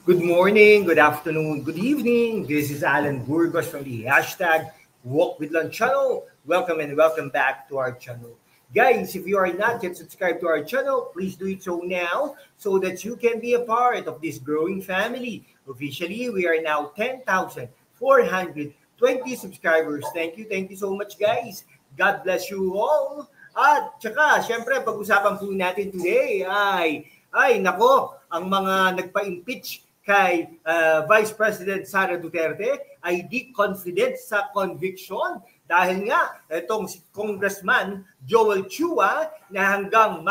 Good morning, good afternoon, good evening. This is Alan Burgos from the hashtag Walk with Lunch channel. Welcome and welcome back to our channel. Guys, if you are not yet subscribed to our channel, please do it so now so that you can be a part of this growing family. Officially, we are now 10,420 subscribers. Thank you so much guys. God bless you all. At tsaka, syempre, pag-usapan po natin today ay nako, ang mga nagpa-impeach kay Vice President Sara Duterte ay di confident sa conviction dahil nga itong si Congressman Joel Chua na hanggang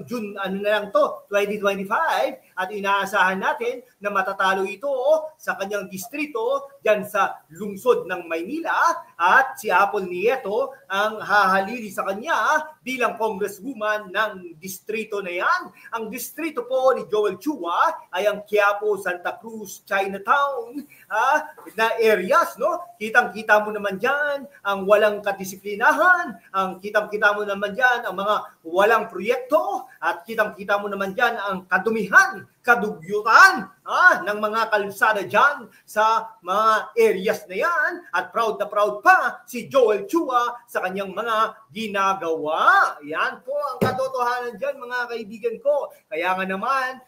June na lang to 2025 at inaasahan natin na matatalo ito sa kanyang distrito diyan sa lungsod ng Maynila at si Apple Nieto ang hahalili sa kanya bilang congresswoman ng distrito na yan. Ang distrito po ni Joel Chua ay ang Quiapo, Santa Cruz, Chinatown na areas, no? Kitang-kita mo naman diyan ang walang kadisiplinahan, ang kitang-kita mo naman diyan ang mga walang proyekto at kitang-kita mo naman diyan ang kadugyutan ng mga kalsada dyan sa mga areas na yan at proud na proud pa si Joel Chua sa kanyang mga ginagawa. Yan po ang katotohanan dyan mga kaibigan ko. Kaya nga naman,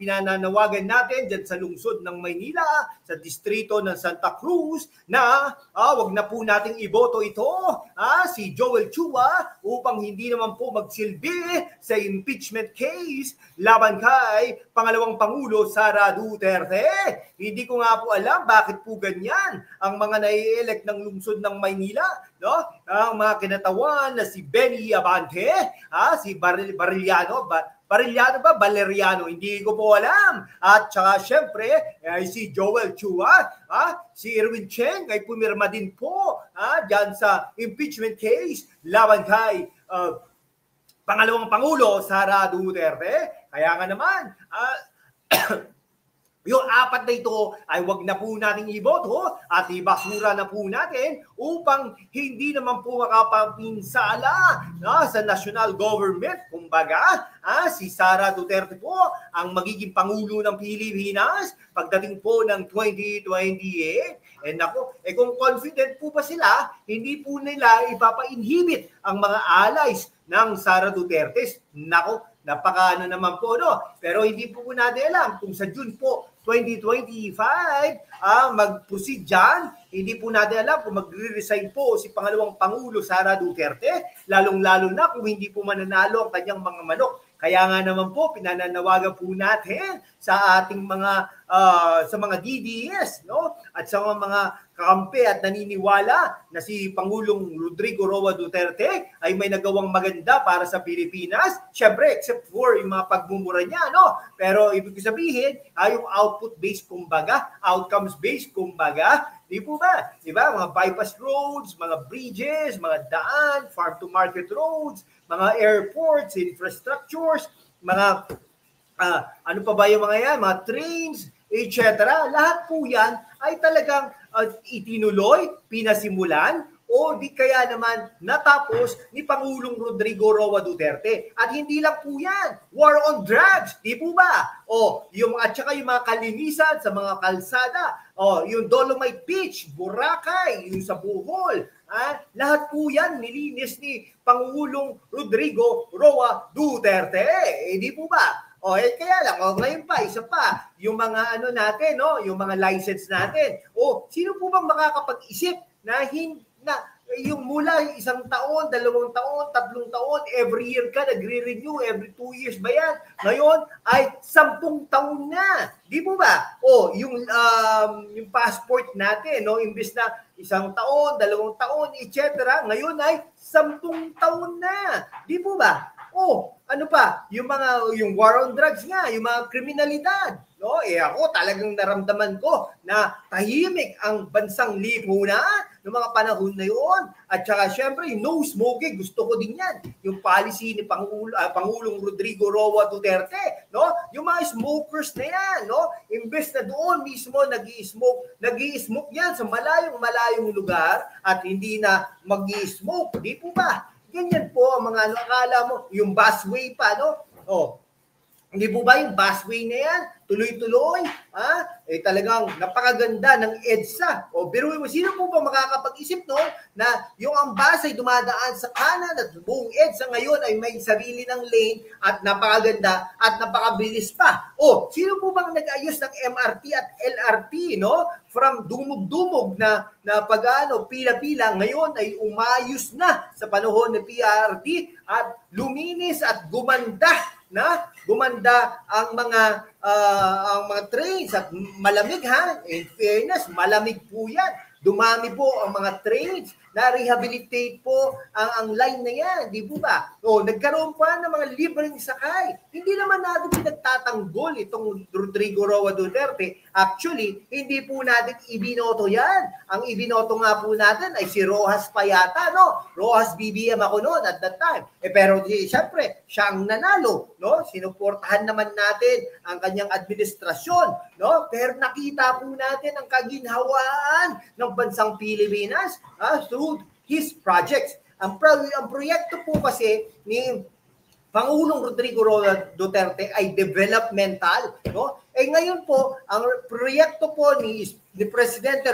pinananawagan natin dyan sa lungsod ng Maynila, sa distrito ng Santa Cruz na wag na po nating iboto ito, si Joel Chua upang hindi naman po magsilbi sa impeachment case laban kay pangalawang Pangulo Sara Duterte. Hindi ko nga po alam bakit po ganyan ang mga nai-elect ng lungsod ng Maynila, no? Ang mga kinatawan na si Benny Abante, si Valeriano, hindi ko po alam. At saka syempre, si Joel Chua, si Erwin Cheng ay pumirma din po dyan sa impeachment case laban kay pangalawang Pangulo Sara Duterte. Kaya nga naman, yung apat na ito ay wag na po nating iboto at ibasura na po natin upang hindi naman po makapapinsala sa national government. Kumbaga, si Sara Duterte po ang magiging Pangulo ng Pilipinas pagdating po ng 2028. Kung confident po ba sila, hindi po nila ipapa-inhibit ang mga allies ng Sara Duterte. Napaka naman po, no? Pero hindi po natin alam kung sa June po 2025 mag-proceed dyan. Hindi po natin alam kung magre-resign po si pangalawang Pangulo Sara Duterte, lalong-lalo na kung hindi po mananalo ang kanyang mga manok. Kaya nga naman po, pinananawagan po natin sa ating sa mga DDS, no? At sa mga kakampi at naniniwala na si Pangulong Rodrigo Roa Duterte ay may nagawang maganda para sa Pilipinas. Siyempre, except for yung mga pagmumura niya, no? Pero ibig sabihin, yung output-based kumbaga, outcomes-based kumbaga, di po ba? Di ba? Mga bypass roads, mga bridges, mga daan, farm-to-market roads, mga airports, infrastructures, mga ano pa ba yung mga yan? Mga trains, etc. Lahat po yan ay talagang itinuloy, pinasimulan, o di kaya naman natapos ni Pangulong Rodrigo Roa Duterte. At hindi lang po yan, war on drugs, di po ba? At saka yung mga kalinisan sa mga kalsada, yung Dolomite Beach, Boracay, yung sa Bohol, lahat po yan nilinis ni Pangulong Rodrigo Roa Duterte. Di po ba? Kaya lang, ngayon pa, isa pa, yung mga natin, no, yung mga license natin. Sino po bang makakapag-isip na yung mula 1 taon, 2 taon, 3 taon, every year ka nagre-renew, every 2 years ba yan? Ngayon ay 10 taon na. Di po ba? Yung passport natin, no, imbes na 1 taon, 2 taon, etc. Ngayon ay 10 taon na. Di po ba? Ano pa? Yung war on drugs nga, yung mga kriminalidad. No? Ako talagang naramdaman ko na tahimik ang bansang lipunan noong mga panahon na yun. At saka syempre, no smoking, gusto ko din yan. Yung policy ni Pangulong Rodrigo Roa Duterte, no? Yung mga smokers na yan, no? Imbes na doon mismo nag-i-smoke yan sa malayong lugar at hindi na mag-i-smoke. Di po ba? Ganyan po ang mga akala mo, yung busway pa, no? Hindi po ba yung busway na yan? Tuloy-tuloy? Talagang napakaganda ng EDSA. O biruin mo, sino po ba makakapag-isip noon na yung ang bus ay dumadaan sa kanan at buong EDSA ngayon ay may sarili ng lane at napakaganda at napakabilis pa? O sino po bang nag-ayos ng MRT at LRT, no? From dumog-dumog na pila-pila, ngayon ay umayos na sa panahon ng PRD at luminis at gumanda ang mga trains at malamig in fairness, malamig po yan. Dumami po ang mga trains na rehabilitate po ang line na yan, di po ba? Nagkaroon pa ng mga libreng sakay. Hindi naman natin pinagtatanggol itong Rodrigo Roa Duterte. Actually, hindi po natin ibinoto yan. Ang ibinoto nga po natin ay si Rojas Payata, no? Rojas BBM ako noon at that time. Pero siyempre, siya ang nanalo, no? Sinuportahan naman natin ang kanyang administrasyon, no? Pero nakita po natin ang kaginhawaan ng bansang Pilipinas through his projects. Ang proyekto po kasi ni Pangulong Rodrigo Roa Duterte ay developmental, no? Ngayon po, ang proyekto po ni Presidente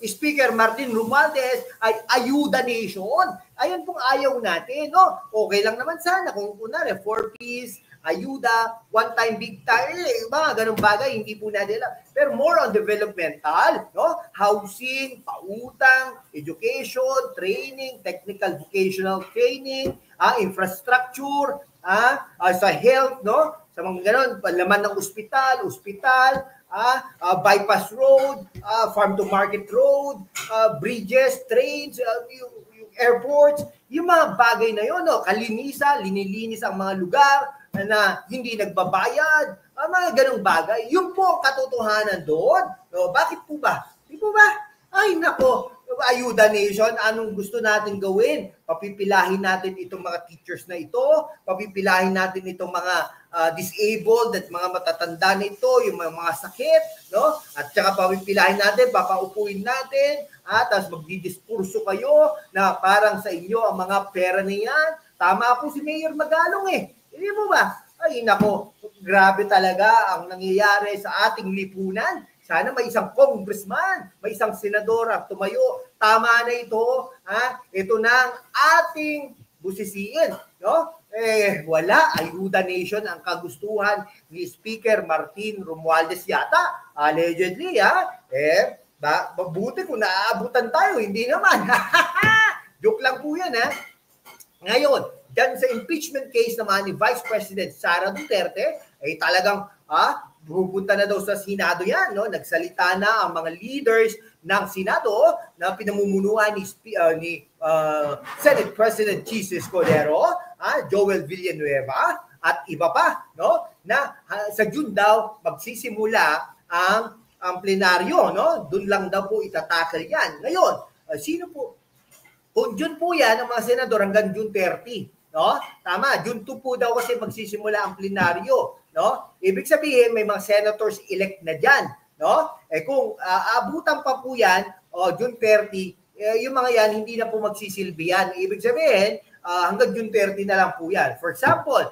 Speaker Martin Romualdez ay Ayuda Nation. Ayun pong ayaw natin, no? Okay lang naman sana kung kunwari 4Ps, ayuda, one-time, big time, mga ganung bagay, hindi po natin alam. Pero more on developmental, no? Housing, pautang, education, training, technical vocational training, infrastructure, sa health, no? Sa mga ganon, laman ng ospital, bypass road, farm to market road, bridges, trains, yung airports, yung mga bagay na yun, no? Linilinis ang mga lugar na hindi nagbabayad, mga ganong bagay. Yun po ang katotohanan doon. No? Bakit po ba? Di po ba? Ay nako, Ayuda Nation, anong gusto natin gawin? Papipilahin natin itong mga teachers na ito, papipilahin natin itong mga disabled at mga matatanda nito, yung mga sakit, no? At saka papipilahin natin, papaupuin natin, tapos magdidiskurso kayo na parang sa inyo ang mga pera niyan. Tama po si Mayor Magalong Hindi mo ba? Ay nako, grabe talaga ang nangyayari sa ating lipunan. Sana may isang congressman, may isang senadora tumayo. Tama na ito. Ito na ang ating busisiin. No? Wala. Ayuda Nation ang kagustuhan ni Speaker Martin Romualdez yata. Allegedly, mabuti kung naaabutan tayo. Hindi naman. Joke lang po yan, Ngayon, dyan sa impeachment case naman ni Vice President Sara Duterte, ay talagang pupunta na daw sa Senado yan, no? Nagsalita na ang mga leaders ng Senado na pinamumunuan ni Senate President Jesus Cordero, Joel Villanueva at iba pa, no? Na sa June daw magsisimula ang plenaryo, no? Doon lang daw po itatakal yan. Ngayon, sino po? Kung June po yan, ang mga senador hanggang June 30, no? Tama, June 2 po daw kasi magsisimula ang plenaryo, no? Ibig sabihin may mga senators elect na diyan, no? Kung abutan pa po yan, June 30, yung mga yan hindi na po magsisilbi yan. Ibig sabihin, hanggang June 30 na lang po yan. For example,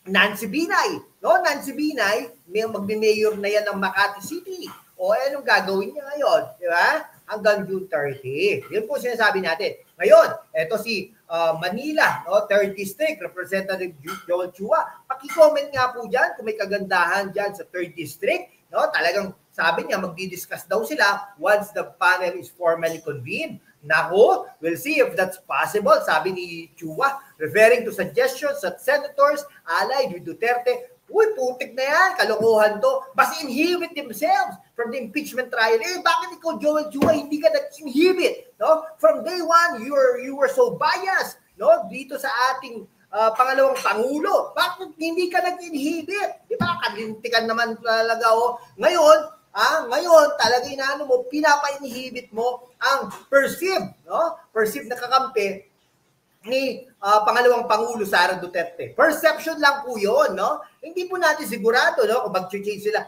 Nancy Binay, no? Nancy Binay, magme-mayor na yan ng Makati City. Anong gagawin niya ngayon, di ba? Hanggang June 30. Yun po sinasabi natin. Ngayon, eto si Manila, no, 3rd District, Representative Joel Chua. Paki-comment nga po dyan kung may kagandahan dyan sa 3rd District. No? Talagang sabi niya, magdi-discuss daw sila once the panel is formally convened. Nako, we'll see if that's possible, sabi ni Chua, referring to suggestions that senators allied with Duterte. Uy, putik na yan, kalokohan to. Basta inhibit themselves from the impeachment trial. Bakit ikaw, Joel Chua, hindi ka nag-inhibit? No? From day one, you were so biased, no? Dito sa ating pangalawang Pangulo. Bakit hindi ka nag-inhibit? Di ba? Kalintikan naman talaga, Ngayon, talaga inaano mo, pinapa-inhibit mo ang perceived, no? Perceived na kakampi ni pangalawang Pangulo Sara Duterte. Perception lang po yun, no? Hindi po natin sigurado, no? Kung mag-change sila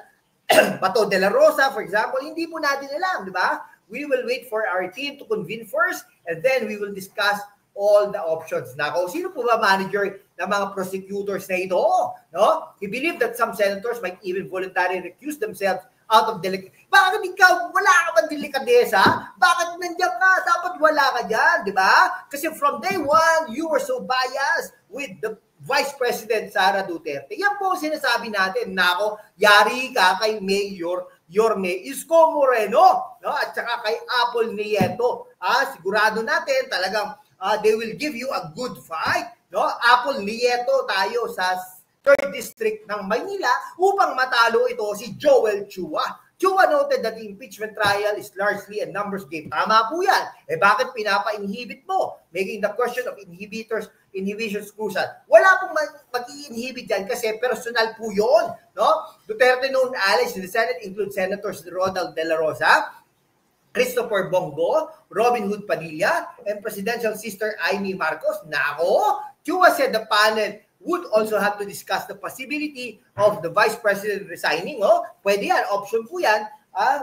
Bato de la Rosa, for example, hindi po natin alam, di ba? We will wait for our team to convene first and then we will discuss all the options. Nako, sino po ba manager ng mga prosecutors na ito. No? He believed that some senators might even voluntarily recuse themselves out of Bakit ikaw, wala ka bang delikadesa? Bakit nandiyan ka? Dapat wala ka dyan, di ba? Kasi from day one, you were so biased with the Vice President Sara Duterte. Yan po sinasabi natin, nako, yari ka kay Mayor Yorme Isko Moreno, no? At saka kay Apple Nieto. Sigurado natin talagang they will give you a good fight, no? Apple Nieto tayo sa 3rd District ng Maynila upang matalo ito si Joel Chua. Chua noted that the impeachment trial is largely a numbers game. Tama po yan. Bakit pinapa-inhibit mo? Making the question of inhibitions crucial. Wala pong mag-i-inhibit yan kasi personal po yun. No? Duterte known allies in the Senate include Senators Rodal De La Rosa, Christopher Bongo, Robin Hood Padilla, and Presidential Sister Amy Marcos. Nako! Chua said the panel would also have to discuss the possibility of the Vice President resigning. Pwede yan, option po yan,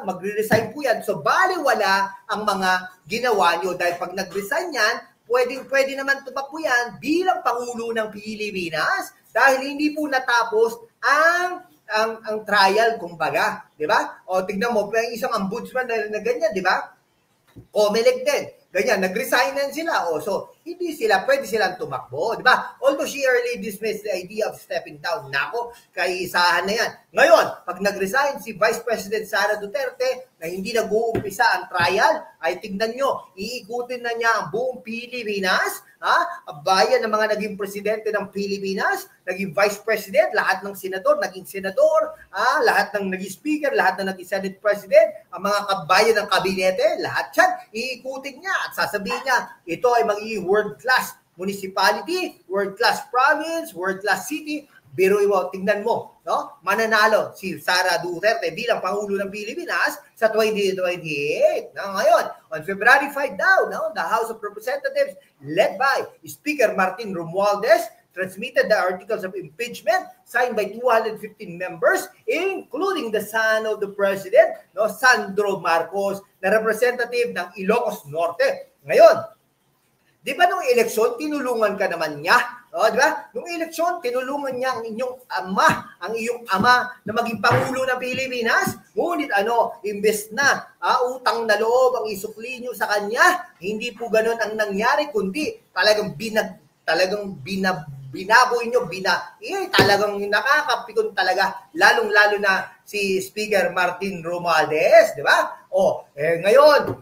magre-resign po yan. So, baliwala ang mga ginawa nyo dahil pag nag-resign yan, pwede naman tumakbo yan bilang Pangulo ng Pilipinas dahil hindi po natapos ang trial, kumbaga. Di ba? O, tignan mo, isang ombudsman na ganyan, di ba? Comelec din. Ganyan, nag-resign na sila. So, pwede silang tumakbo. Di ba? Although she early dismissed the idea of stepping down. Nako, kaisahan na yan. Ngayon, pag nag-resign si Vice President Sara Duterte na hindi nag-uumpisa ang trial, ay tignan nyo, iikutin na niya ang buong Pilipinas, bayan ng mga naging presidente ng Pilipinas, naging Vice President, lahat ng senador, naging senador, lahat ng naging speaker, lahat ng naging Senate President, ang mga kabayan ng kabinete, lahat yan, iikutin niya at sasabihin niya, ito ay magiging world-class municipality, world-class province, world-class city. Pero tingnan mo, no? Mananalo si Sara Duterte bilang Pangulo ng Pilipinas sa 2028. Ngayon, on February 5 daw, no? The House of Representatives led by Speaker Martin Romualdez transmitted the articles of impeachment signed by 215 members, including the son of the president, no, Sandro Marcos, na representative ng Ilocos Norte. Ngayon, di ba nung eleksyon, tinulungan ka naman niya? Di ba? Nung eleksyon, tinulungan niya ang iyong ama na maging Pangulo ng Pilipinas. Ngunit imbes na utang na loob ang isukli niyo sa kanya, hindi po ganun ang nangyari, kundi talagang binaboy nyo, talagang nakakapikon talaga, lalong-lalo na si Speaker Martin Romualdez, di ba? Ngayon,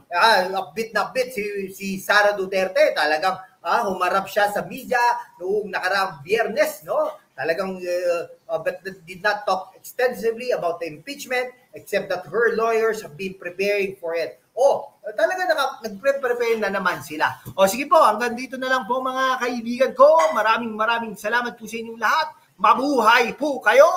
upbeat na upbeat si Sara Duterte, talagang humarap siya sa media noong nakaraang Biyernes, no? Talagang but did not talk extensively about the impeachment except that her lawyers have been preparing for it. Talaga nagpre-prepare na naman sila. Sige po, hanggang dito na lang po mga kaibigan ko. Maraming salamat po sa inyong lahat. Mabuhay po kayo!